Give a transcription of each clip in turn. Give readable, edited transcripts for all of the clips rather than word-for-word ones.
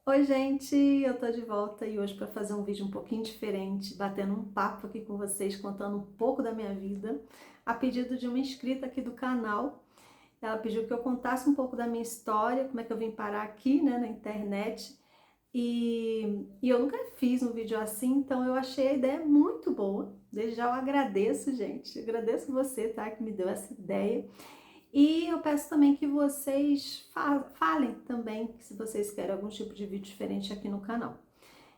Oi, gente, eu tô de volta e hoje para fazer um vídeo um pouquinho diferente, batendo um papo aqui com vocês, contando um pouco da minha vida, a pedido de uma inscrita aqui do canal. Ela pediu que eu contasse um pouco da minha história, como é que eu vim parar aqui, né, na internet. E eu nunca fiz um vídeo assim, então eu achei a ideia muito boa. Desde já eu agradeço, gente, agradeço você, tá, que me deu essa ideia. E eu peço também que vocês falem também se vocês querem algum tipo de vídeo diferente aqui no canal.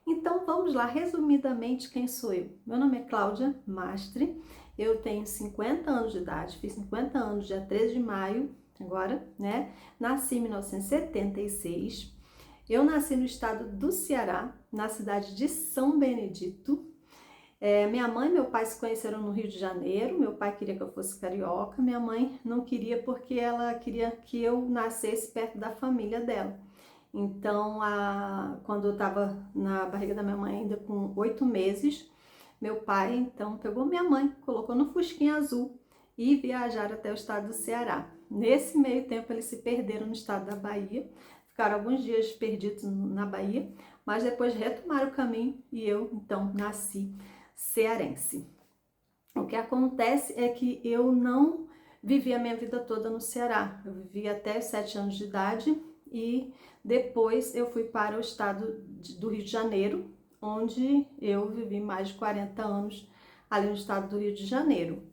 Então vamos lá, resumidamente, quem sou eu? Meu nome é Cláudia Mastre, eu tenho 50 anos de idade, fiz 50 anos dia 13 de maio, agora, né? Nasci em 1976. Eu nasci no estado do Ceará, na cidade de São Benedito. Minha mãe e meu pai se conheceram no Rio de Janeiro. Meu pai queria que eu fosse carioca, minha mãe não queria porque ela queria que eu nascesse perto da família dela. Então, quando eu estava na barriga da minha mãe, ainda com 8 meses, meu pai então pegou minha mãe, colocou no Fusquinha Azul e viajaram até o estado do Ceará. Nesse meio tempo, eles se perderam no estado da Bahia, ficaram alguns dias perdidos na Bahia, mas depois retomaram o caminho e eu então nasci cearense. O que acontece é que eu não vivi a minha vida toda no Ceará. Eu vivi até os 7 anos de idade e depois eu fui para o estado do Rio de Janeiro, onde eu vivi mais de 40 anos ali no estado do Rio de Janeiro,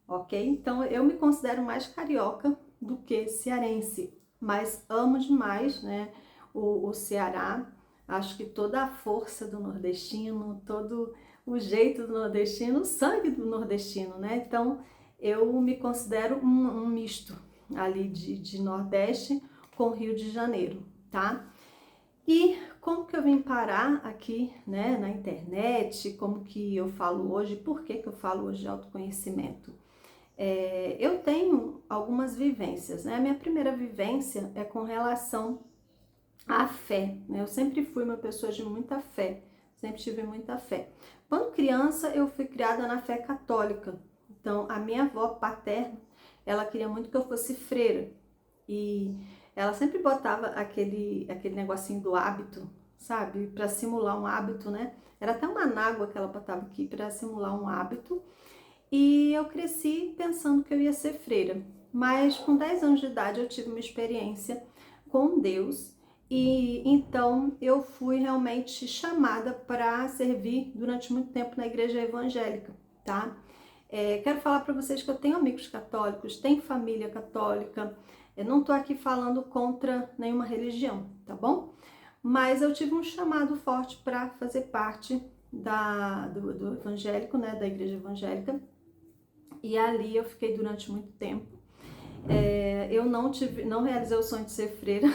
ok? Então eu me considero mais carioca do que cearense, mas amo demais, né, o Ceará. Acho que toda a força do nordestino, todo o jeito do nordestino, o sangue do nordestino, né? Então eu me considero um misto ali de Nordeste com Rio de Janeiro, tá? E como que eu vim parar aqui, né, na internet, como que eu falo hoje, por que que eu falo hoje de autoconhecimento? Eu tenho algumas vivências, né? A minha primeira vivência é com relação à fé, né? Eu sempre fui uma pessoa de muita fé, sempre tive muita fé. Quando criança, eu fui criada na fé católica. Então, a minha avó paterna, ela queria muito que eu fosse freira. E ela sempre botava aquele negocinho do hábito, sabe? Para simular um hábito, né? Era até uma anágua que ela botava aqui para simular um hábito. E eu cresci pensando que eu ia ser freira. Mas com 10 anos de idade eu tive uma experiência com Deus e então eu fui realmente chamada para servir durante muito tempo na igreja evangélica, tá? Quero falar para vocês que eu tenho amigos católicos, tenho família católica, eu não tô aqui falando contra nenhuma religião, tá bom? Mas eu tive um chamado forte para fazer parte do evangélico, né, da igreja evangélica, e ali eu fiquei durante muito tempo. Eu não realizei o sonho de ser freira,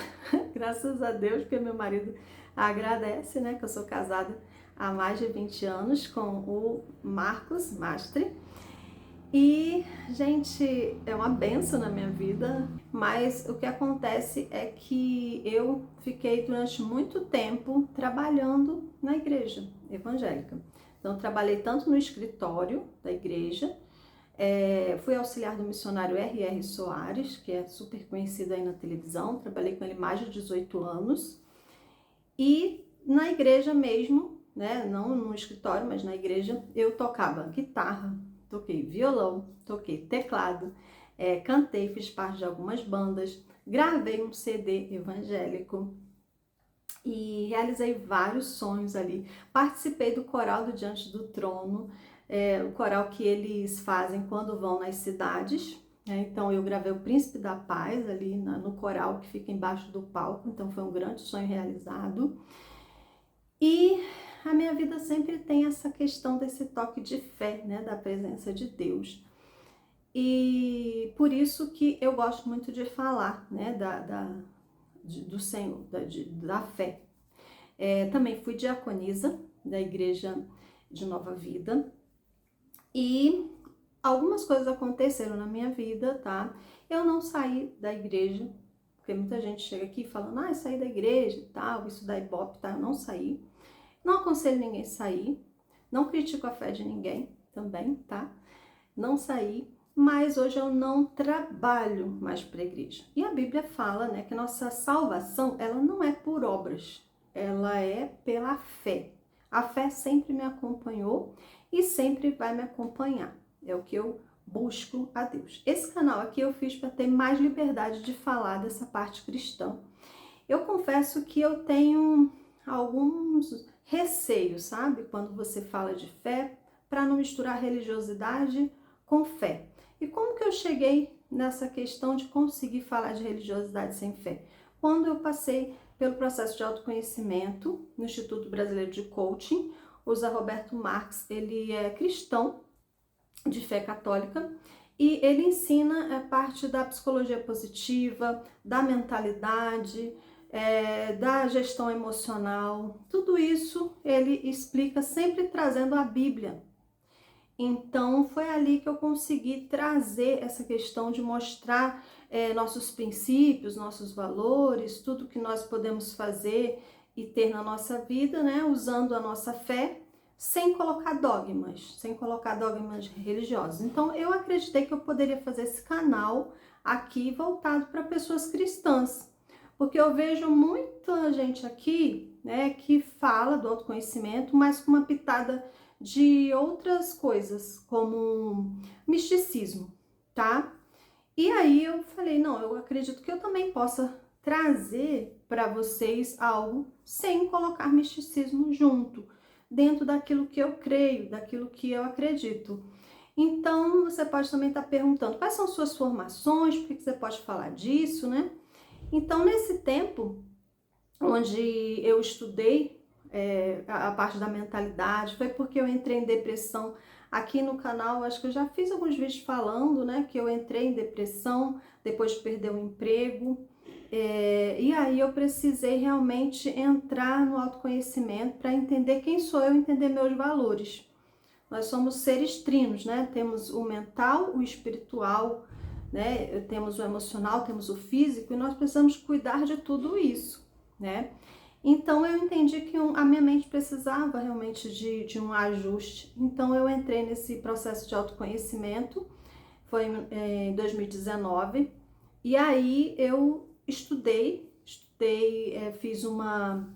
graças a Deus, porque meu marido agradece, né, que eu sou casada há mais de 20 anos com o Marcos Mastre. E, gente, é uma benção na minha vida, mas o que acontece é que eu fiquei durante muito tempo trabalhando na igreja evangélica. Então, trabalhei tanto no escritório da igreja, fui auxiliar do missionário R.R. Soares, que é super conhecido aí na televisão, trabalhei com ele mais de 18 anos, e na igreja mesmo, né, não no escritório, mas na igreja, eu tocava guitarra, toquei violão, toquei teclado, cantei, fiz parte de algumas bandas, gravei um CD evangélico e realizei vários sonhos ali. Participei do coral do Diante do Trono, o coral que eles fazem quando vão nas cidades. Então eu gravei o Príncipe da Paz ali no coral que fica embaixo do palco, então foi um grande sonho realizado. E a minha vida sempre tem essa questão desse toque de fé, né, da presença de Deus. E por isso que eu gosto muito de falar, né, do Senhor, da fé. Também fui diaconisa da Igreja de Nova Vida e algumas coisas aconteceram na minha vida, tá? Eu não saí da igreja, porque muita gente chega aqui falando, saí da igreja e tal, isso dá ibope, tá? Eu não saí. Não aconselho ninguém a sair, não critico a fé de ninguém também, tá? Não saí, mas hoje eu não trabalho mais para a igreja. E a Bíblia fala, né, que nossa salvação, ela não é por obras, ela é pela fé. A fé sempre me acompanhou e sempre vai me acompanhar. É o que eu busco a Deus. Esse canal aqui eu fiz para ter mais liberdade de falar dessa parte cristã. Eu confesso que eu tenho alguns receios, sabe? Quando você fala de fé, para não misturar religiosidade com fé. E como que eu cheguei nessa questão de conseguir falar de religiosidade sem fé? Quando eu passei pelo processo de autoconhecimento no Instituto Brasileiro de Coaching, o Zé Roberto Marques, ele é cristão de fé católica e ele ensina a parte da psicologia positiva, da mentalidade, da gestão emocional. Tudo isso ele explica sempre trazendo a Bíblia. Então foi ali que eu consegui trazer essa questão de mostrar nossos princípios, nossos valores, tudo que nós podemos fazer e ter na nossa vida, né, usando a nossa fé, sem colocar dogmas religiosos. Então eu acreditei que eu poderia fazer esse canal aqui voltado para pessoas cristãs, porque eu vejo muita gente aqui, né, que fala do autoconhecimento, mas com uma pitada de outras coisas, como misticismo, tá? E aí eu falei, não, eu acredito que eu também possa trazer para vocês algo sem colocar misticismo junto, dentro daquilo que eu creio, daquilo que eu acredito. Então, você pode também estar perguntando, quais são suas formações, por que você pode falar disso, né? Então, nesse tempo, onde eu estudei a parte da mentalidade, foi porque eu entrei em depressão. Aqui no canal, acho que eu já fiz alguns vídeos falando, né, que eu entrei em depressão depois de perder o emprego, e aí eu precisei realmente entrar no autoconhecimento para entender quem sou eu, entender meus valores. Nós somos seres trinos, né? Temos o mental, o espiritual, né? Temos o emocional, temos o físico, e nós precisamos cuidar de tudo isso, né? Então eu entendi que a minha mente precisava realmente de um ajuste. Então eu entrei nesse processo de autoconhecimento, foi em 2019, e aí eu estudei, fiz uma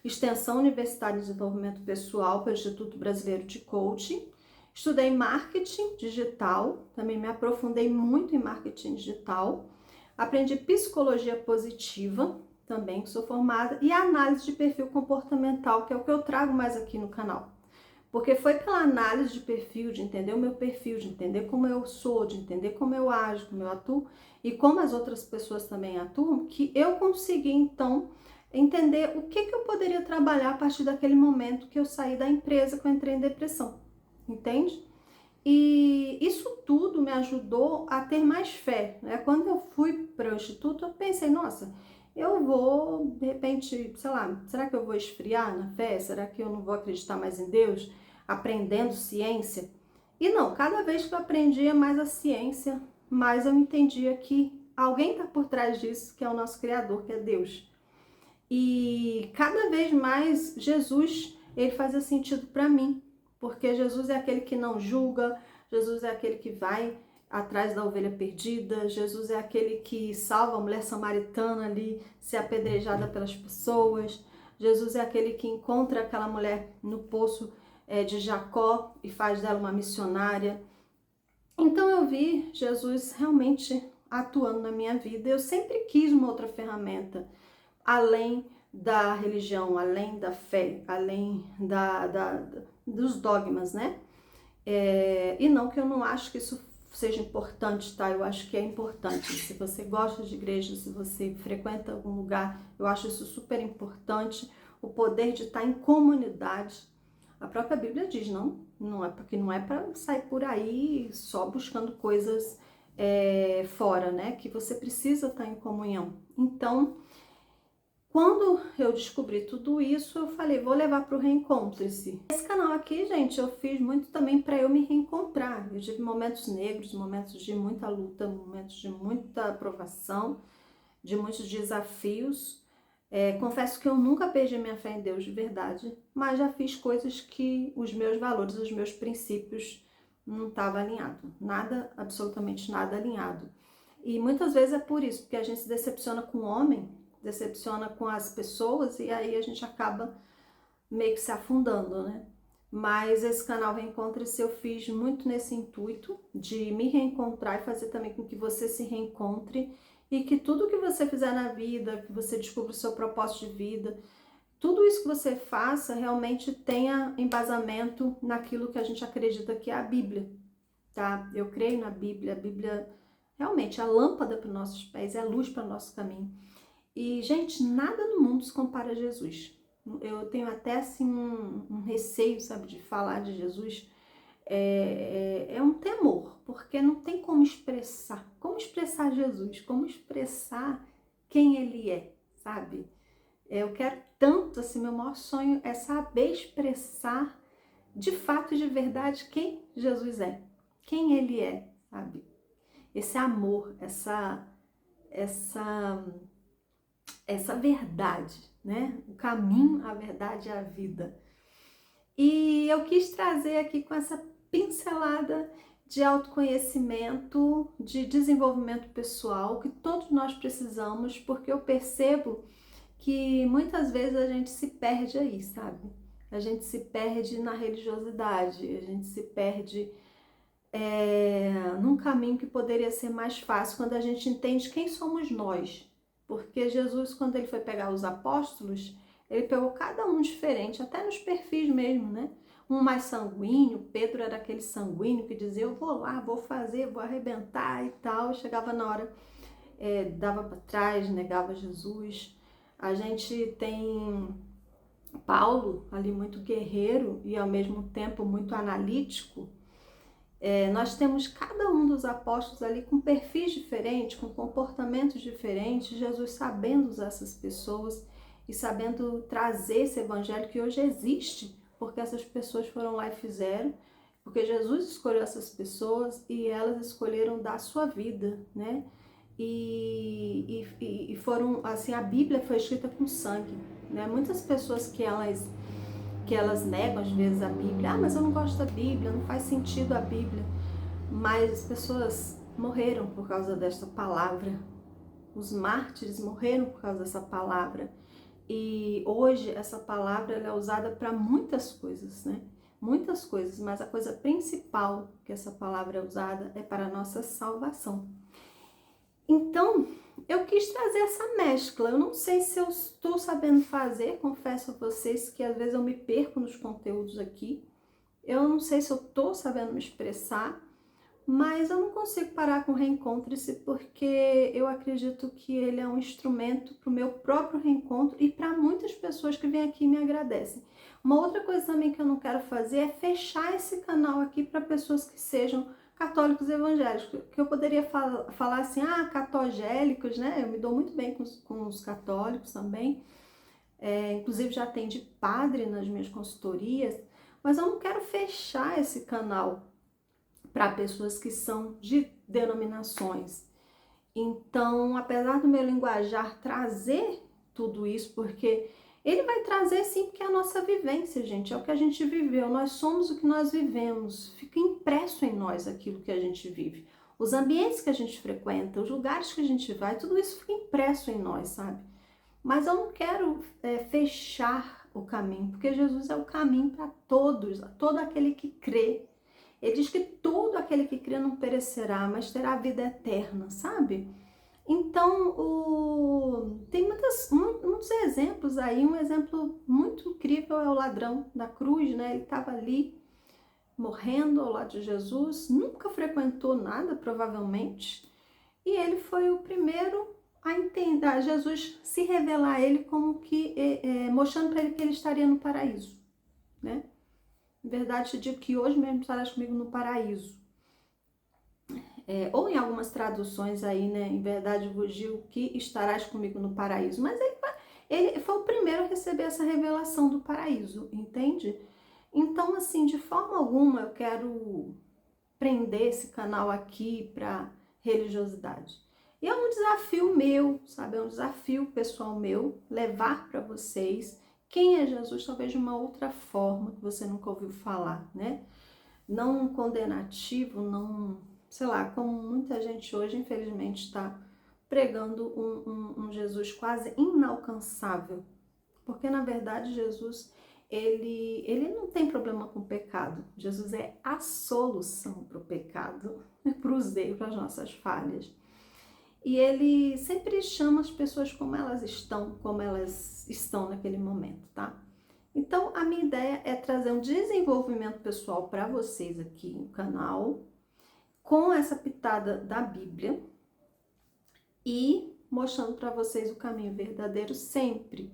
extensão universitária de desenvolvimento pessoal pelo Instituto Brasileiro de Coaching, estudei marketing digital, também me aprofundei muito em marketing digital, aprendi psicologia positiva, também que sou formada, e análise de perfil comportamental, que é o que eu trago mais aqui no canal. Porque foi pela análise de perfil, de entender o meu perfil, de entender como eu sou, de entender como eu ajo, como eu atuo, e como as outras pessoas também atuam, que eu consegui, então, entender o que eu poderia trabalhar a partir daquele momento que eu saí da empresa, que eu entrei em depressão, entende? E isso tudo me ajudou a ter mais fé, né? Quando eu fui para o instituto, eu pensei, nossa, eu vou, de repente, sei lá, será que eu vou esfriar na fé? Será que eu não vou acreditar mais em Deus? Aprendendo ciência? E não, cada vez que eu aprendia mais a ciência, mais eu entendia que alguém está por trás disso, que é o nosso Criador, que é Deus. E cada vez mais Jesus, ele fazia sentido para mim, porque Jesus é aquele que não julga, Jesus é aquele que vai atrás da ovelha perdida, Jesus é aquele que salva a mulher samaritana ali, ser apedrejada pelas pessoas, Jesus é aquele que encontra aquela mulher no poço de Jacó e faz dela uma missionária. Então eu vi Jesus realmente atuando na minha vida. Eu sempre quis uma outra ferramenta, além da religião, além da fé, além dos dogmas, né? E não que eu não acho que isso seja importante, tá? Eu acho que é importante. Se você gosta de igreja, se você frequenta algum lugar, eu acho isso super importante. O poder de estar em comunidade. A própria Bíblia diz, não é para sair por aí só buscando coisas fora, né? Que você precisa estar em comunhão. Então, quando eu descobri tudo isso, eu falei, vou levar para o Reencontre-se. Esse canal aqui, gente, eu fiz muito também para eu me reencontrar. Eu tive momentos negros, momentos de muita luta, momentos de muita aprovação, de muitos desafios. Confesso que eu nunca perdi minha fé em Deus de verdade, mas já fiz coisas que os meus valores, os meus princípios não estavam alinhados. Nada, absolutamente nada alinhado. E muitas vezes é por isso, porque a gente se decepciona com o homem, decepciona com as pessoas e aí a gente acaba meio que se afundando, né? Mas esse canal Reencontre-se eu fiz muito nesse intuito de me reencontrar e fazer também com que você se reencontre e que tudo que você fizer na vida, que você descubra o seu propósito de vida, tudo isso que você faça realmente tenha embasamento naquilo que a gente acredita que é a Bíblia, tá? Eu creio na Bíblia, a Bíblia realmente é a lâmpada para os nossos pés, é a luz para o nosso caminho. E, gente, nada no mundo se compara a Jesus. Eu tenho até, assim, um receio, sabe, de falar de Jesus. É um temor, porque não tem como expressar. Como expressar Jesus? Como expressar quem Ele é, sabe? Eu quero tanto, assim, meu maior sonho é saber expressar de fato e de verdade quem Jesus é. Quem Ele é, sabe? Esse amor, essa verdade, né? O caminho, a verdade e a vida. E eu quis trazer aqui com essa pincelada de autoconhecimento, de desenvolvimento pessoal, que todos nós precisamos, porque eu percebo que muitas vezes a gente se perde aí, sabe? A gente se perde na religiosidade, a gente se perde num caminho que poderia ser mais fácil quando a gente entende quem somos nós. Porque Jesus, quando ele foi pegar os apóstolos, ele pegou cada um diferente, até nos perfis mesmo, né? Um mais sanguíneo, Pedro era aquele sanguíneo que dizia, eu vou lá, vou fazer, vou arrebentar e tal. Chegava na hora, dava para trás, negava Jesus. A gente tem Paulo ali muito guerreiro e ao mesmo tempo muito analítico. Nós temos cada um dos apóstolos ali com perfis diferentes, com comportamentos diferentes, Jesus sabendo usar essas pessoas e sabendo trazer esse evangelho que hoje existe, porque essas pessoas foram lá e fizeram, porque Jesus escolheu essas pessoas e elas escolheram dar a sua vida, né? E foram, assim, a Bíblia foi escrita com sangue, né? Muitas pessoas que elas negam às vezes a Bíblia. Mas eu não gosto da Bíblia, não faz sentido a Bíblia. Mas as pessoas morreram por causa desta palavra. Os mártires morreram por causa dessa palavra. E hoje essa palavra ela é usada para muitas coisas, né? Muitas coisas, mas a coisa principal que essa palavra é usada é para a nossa salvação. Então, eu quis trazer essa mescla. Eu não sei se eu estou sabendo fazer, confesso a vocês que às vezes eu me perco nos conteúdos aqui. Eu não sei se eu estou sabendo me expressar, mas eu não consigo parar com o Reencontre-se porque eu acredito que ele é um instrumento para o meu próprio reencontro e para muitas pessoas que vêm aqui e me agradecem. Uma outra coisa também que eu não quero fazer é fechar esse canal aqui para pessoas que sejam católicos evangélicos, que eu poderia falar assim, catogélicos, né? Eu me dou muito bem com os católicos também, inclusive já atendi padre nas minhas consultorias, mas eu não quero fechar esse canal para pessoas que são de denominações. Então, apesar do meu linguajar trazer tudo isso, porque ele vai trazer sim, porque é a nossa vivência, gente, é o que a gente viveu, nós somos o que nós vivemos, fica impresso em nós aquilo que a gente vive. Os ambientes que a gente frequenta, os lugares que a gente vai, tudo isso fica impresso em nós, sabe? Mas eu não quero fechar o caminho, porque Jesus é o caminho para todos, todo aquele que crê. Ele diz que todo aquele que crê não perecerá, mas terá a vida eterna, sabe? Então, tem muitos exemplos aí. Um exemplo muito incrível é o ladrão da cruz, né? Ele estava ali morrendo ao lado de Jesus, nunca frequentou nada, provavelmente, e ele foi o primeiro a entender, a Jesus se revelar a ele como que, mostrando para ele que ele estaria no paraíso, né? Em verdade, te digo que hoje mesmo estarás comigo no paraíso. Ou em algumas traduções aí, né? Em verdade vos digo que estarás comigo no paraíso. Mas ele foi o primeiro a receber essa revelação do paraíso, entende? Então, assim, de forma alguma eu quero prender esse canal aqui para religiosidade. E é um desafio meu, sabe? É um desafio pessoal meu levar para vocês quem é Jesus, talvez de uma outra forma que você nunca ouviu falar, né? Não condenativo, não, sei lá, como muita gente hoje, infelizmente, está pregando um Jesus quase inalcançável. Porque, na verdade, Jesus, ele não tem problema com o pecado. Jesus é a solução para o pecado, para os erros, para as nossas falhas. E ele sempre chama as pessoas como elas estão naquele momento, tá? Então, a minha ideia é trazer um desenvolvimento pessoal para vocês aqui no canal, com essa pitada da Bíblia e mostrando para vocês o caminho verdadeiro sempre,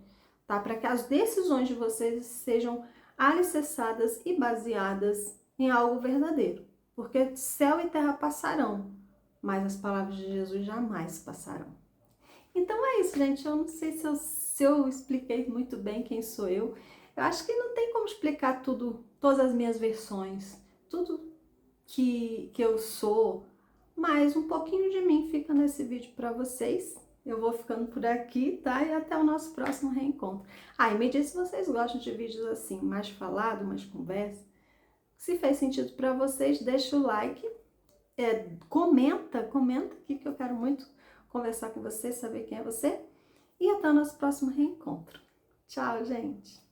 tá? Para que as decisões de vocês sejam alicerçadas e baseadas em algo verdadeiro. Porque céu e terra passarão, mas as palavras de Jesus jamais passarão. Então é isso, gente. Eu não sei se eu expliquei muito bem quem sou eu. Eu acho que não tem como explicar tudo, todas as minhas versões, tudo que eu sou, mas um pouquinho de mim fica nesse vídeo para vocês. Eu vou ficando por aqui, tá? E até o nosso próximo reencontro. E me diz se vocês gostam de vídeos assim, mais falado, mais conversa. Se fez sentido para vocês, deixa o like. Comenta aqui que eu quero muito conversar com você, saber quem é você. E até o nosso próximo reencontro. Tchau, gente!